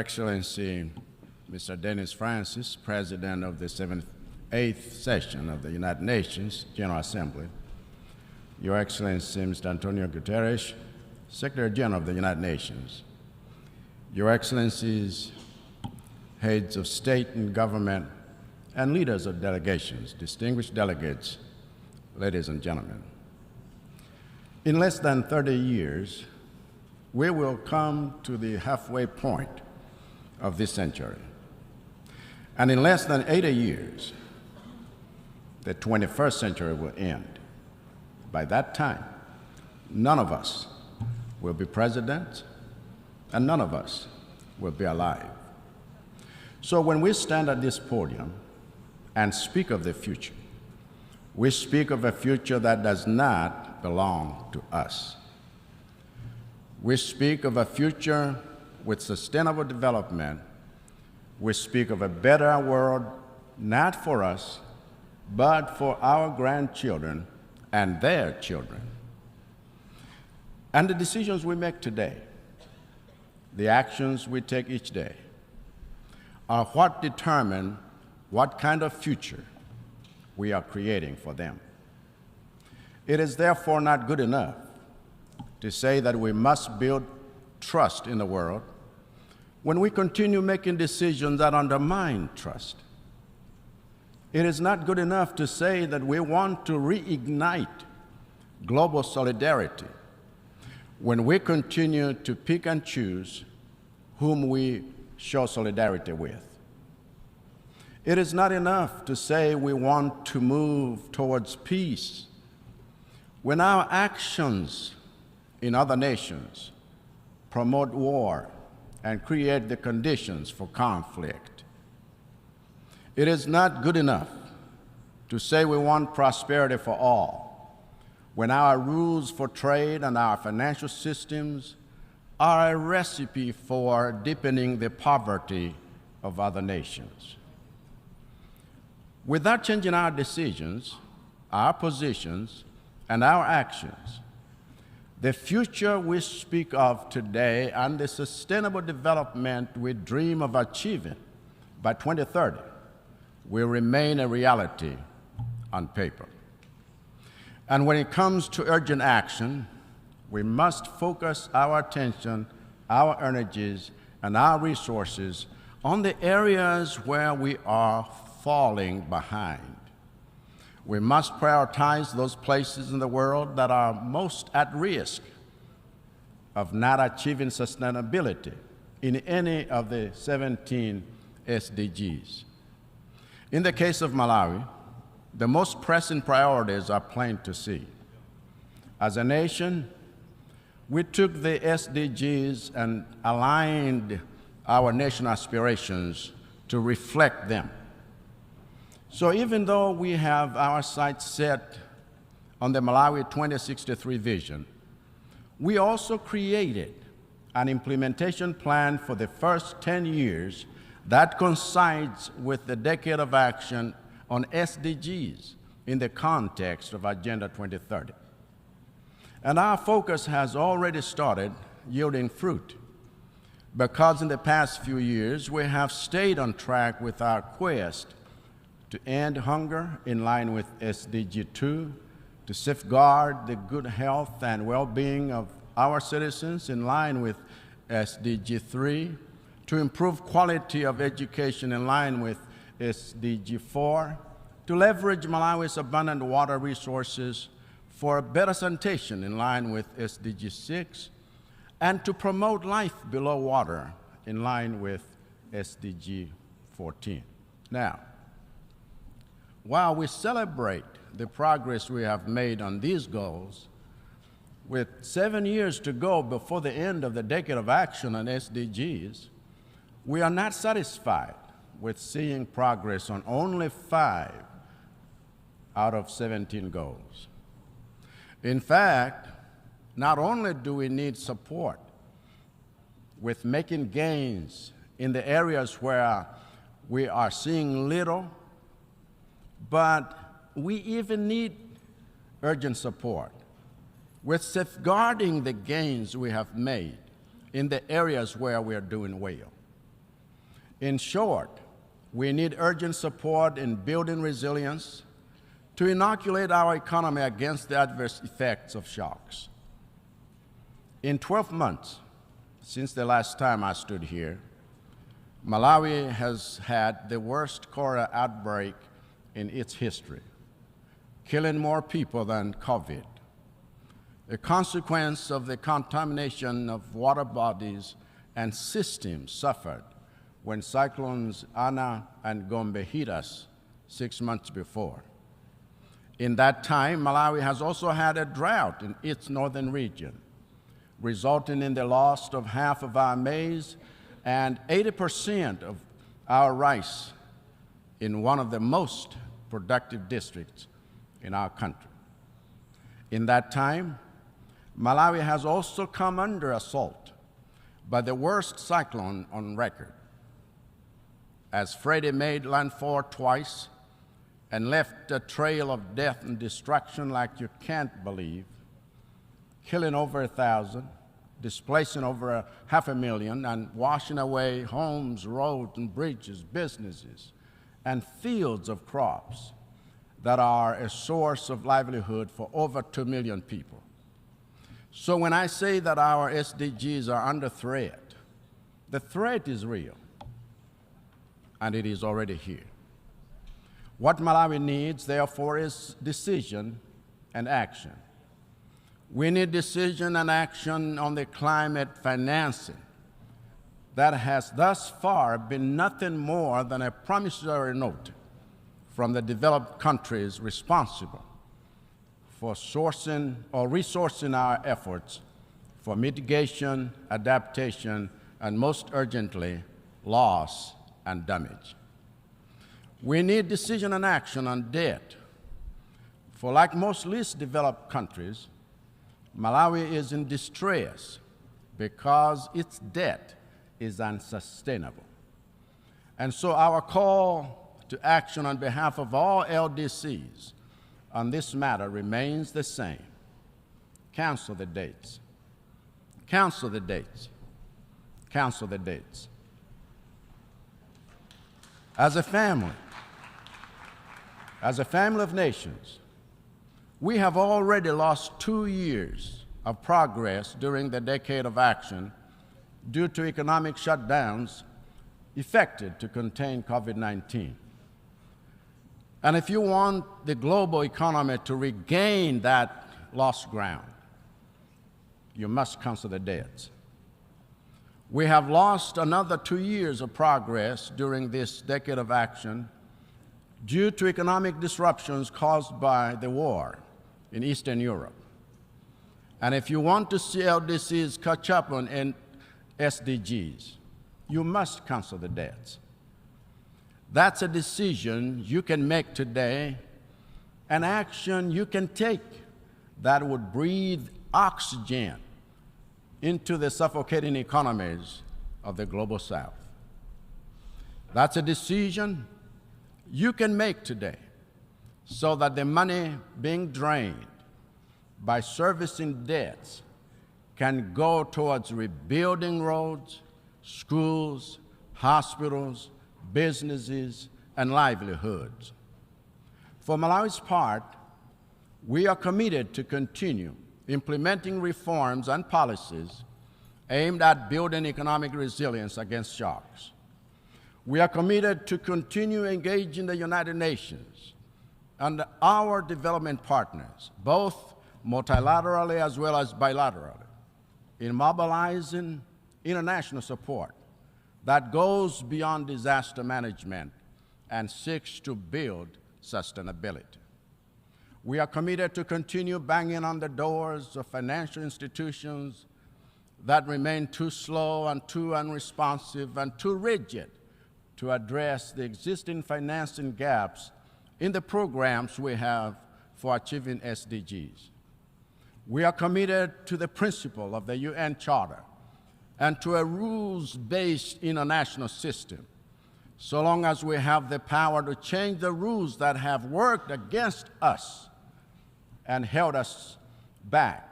Excellency, Mr. Dennis Francis, President of the 8th session of the United Nations General Assembly, Your Excellency, Mr. Antonio Guterres, Secretary General of the United Nations, Your Excellencies, heads of state and government, and leaders of delegations, distinguished delegates, ladies and gentlemen. In less than 30 years, we will come to the halfway point of this century. And in less than 80 years, the 21st century will end. By that time, none of us will be president, and none of us will be alive. So when we stand at this podium and speak of the future, we speak of a future that does not belong to us. We speak of a future with sustainable development. We speak of a better world, not for us, but for our grandchildren and their children. And the decisions we make today, the actions we take each day, are what determine what kind of future we are creating for them. It is therefore not good enough to say that we must build trust in the world when we continue making decisions that undermine trust. It is not good enough to say that we want to reignite global solidarity when we continue to pick and choose whom we show solidarity with. It is not enough to say we want to move towards peace when our actions in other nations promote war and create the conditions for conflict. It is not good enough to say we want prosperity for all when our rules for trade and our financial systems are a recipe for deepening the poverty of other nations. Without changing our decisions, our positions, and our actions, the future we speak of today and the sustainable development we dream of achieving by 2030 will remain a reality on paper. And when it comes to urgent action, we must focus our attention, our energies, and our resources on the areas where we are falling behind. We must prioritize those places in the world that are most at risk of not achieving sustainability in any of the 17 SDGs. In the case of Malawi, the most pressing priorities are plain to see. As a nation, we took the SDGs and aligned our national aspirations to reflect them. So even though we have our sights set on the Malawi 2063 vision, we also created an implementation plan for the first 10 years that coincides with the decade of action on SDGs in the context of Agenda 2030. And our focus has already started yielding fruit, because in the past few years we have stayed on track with our quest to end hunger in line with SDG 2, to safeguard the good health and well-being of our citizens in line with SDG 3, to improve quality of education in line with SDG 4, to leverage Malawi's abundant water resources for better sanitation in line with SDG 6, and to promote life below water in line with SDG 14. Now, while we celebrate the progress we have made on these goals, with 7 years to go before the end of the decade of action on SDGs, we are not satisfied with seeing progress on only 5 out of 17 goals. In fact, not only do we need support with making gains in the areas where we are seeing little, but we even need urgent support with safeguarding the gains we have made in the areas where we are doing well. In short, we need urgent support in building resilience to inoculate our economy against the adverse effects of shocks. In 12 months since the last time I stood here, Malawi has had the worst cholera outbreak in its history, killing more people than COVID. A consequence of the contamination of water bodies and systems suffered when cyclones Ana and Gombe hit us 6 months before. In that time, Malawi has also had a drought in its northern region, resulting in the loss of half of our maize and 80% of our rice in one of the most productive districts in our country. In that time, Malawi has also come under assault by the worst cyclone on record. As Freddie made landfall twice and left a trail of death and destruction like you can't believe, killing over 1,000, displacing over 500,000, and washing away homes, roads, and bridges, businesses, and fields of crops that are a source of livelihood for over 2 million people. So when I say that our SDGs are under threat, the threat is real, and it is already here. What Malawi needs, therefore, is decision and action. We need decision and action on the climate financing that has thus far been nothing more than a promissory note from the developed countries responsible for sourcing or resourcing our efforts for mitigation, adaptation, and most urgently, loss and damage. We need decision and action on debt. For like most least developed countries, Malawi is in distress because its debt is unsustainable. And so our call to action on behalf of all LDCs on this matter remains the same. Cancel the dates. Cancel the dates. Cancel the dates. As a family of nations, we have already lost 2 years of progress during the decade of action due to economic shutdowns effected to contain COVID-19. And if you want the global economy to regain that lost ground, you must cancel the debts. We have lost another 2 years of progress during this decade of action due to economic disruptions caused by the war in Eastern Europe. And if you want to see LDCs catch up on SDGs, you must cancel the debts. That's a decision you can make today, an action you can take that would breathe oxygen into the suffocating economies of the global South. That's a decision you can make today so that the money being drained by servicing debts can go towards rebuilding roads, schools, hospitals, businesses, and livelihoods. For Malawi's part, we are committed to continue implementing reforms and policies aimed at building economic resilience against shocks. We are committed to continue engaging the United Nations and our development partners, both multilaterally as well as bilaterally, in mobilizing international support that goes beyond disaster management and seeks to build sustainability. We are committed to continue banging on the doors of financial institutions that remain too slow and too unresponsive and too rigid to address the existing financing gaps in the programs we have for achieving SDGs. We are committed to the principle of the UN Charter and to a rules-based international system, so long as we have the power to change the rules that have worked against us and held us back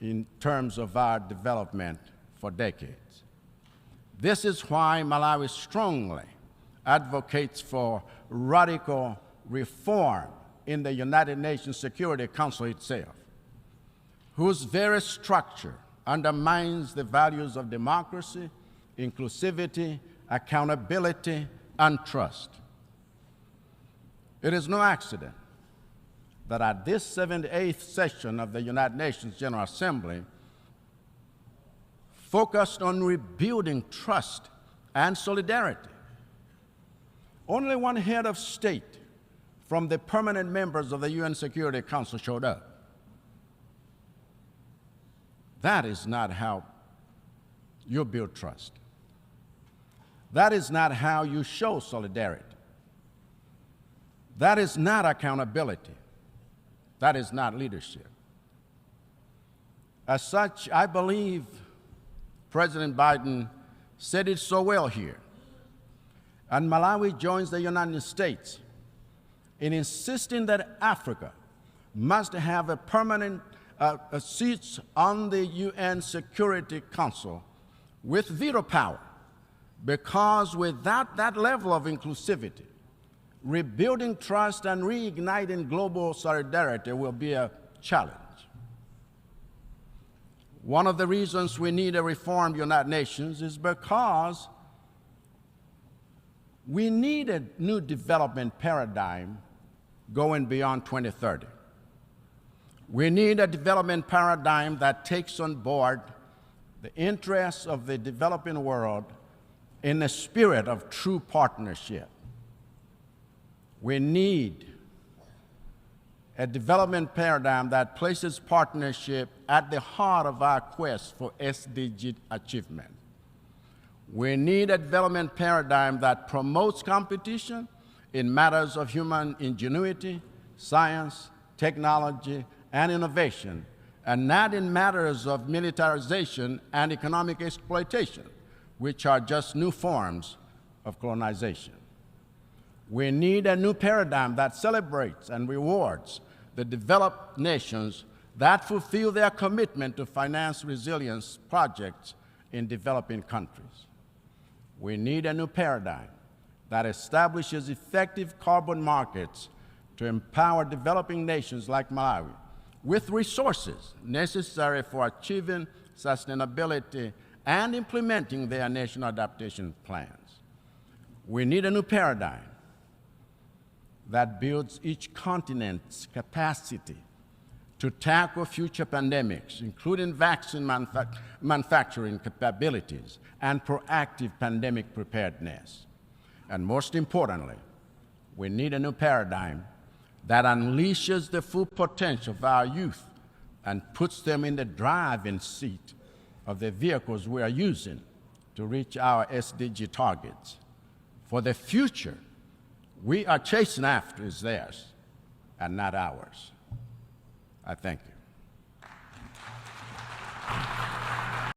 in terms of our development for decades. This is why Malawi strongly advocates for radical reform in the United Nations Security Council itself, whose very structure undermines the values of democracy, inclusivity, accountability, and trust. It is no accident that at this 78th session of the United Nations General Assembly, focused on rebuilding trust and solidarity, only one head of state from the permanent members of the UN Security Council showed up. That is not how you build trust. That is not how you show solidarity. That is not accountability. That is not leadership. As such, I believe President Biden said it so well here. And Malawi joins the United States in insisting that Africa must have a permanent seats on the UN Security Council with veto power, because without that level of inclusivity, rebuilding trust and reigniting global solidarity will be a challenge. One of the reasons we need a reformed United Nations is because we need a new development paradigm going beyond 2030. We need a development paradigm that takes on board the interests of the developing world in the spirit of true partnership. We need a development paradigm that places partnership at the heart of our quest for SDG achievement. We need a development paradigm that promotes competition in matters of human ingenuity, science, technology, and innovation, and not in matters of militarization and economic exploitation, which are just new forms of colonization. We need a new paradigm that celebrates and rewards the developed nations that fulfill their commitment to finance resilience projects in developing countries. We need a new paradigm that establishes effective carbon markets to empower developing nations like Malawi with resources necessary for achieving sustainability and implementing their national adaptation plans. We need a new paradigm that builds each continent's capacity to tackle future pandemics, including vaccine manufacturing capabilities and proactive pandemic preparedness. And most importantly, we need a new paradigm that unleashes the full potential of our youth and puts them in the driving seat of the vehicles we are using to reach our SDG targets. For the future we are chasing after is theirs and not ours. I thank you.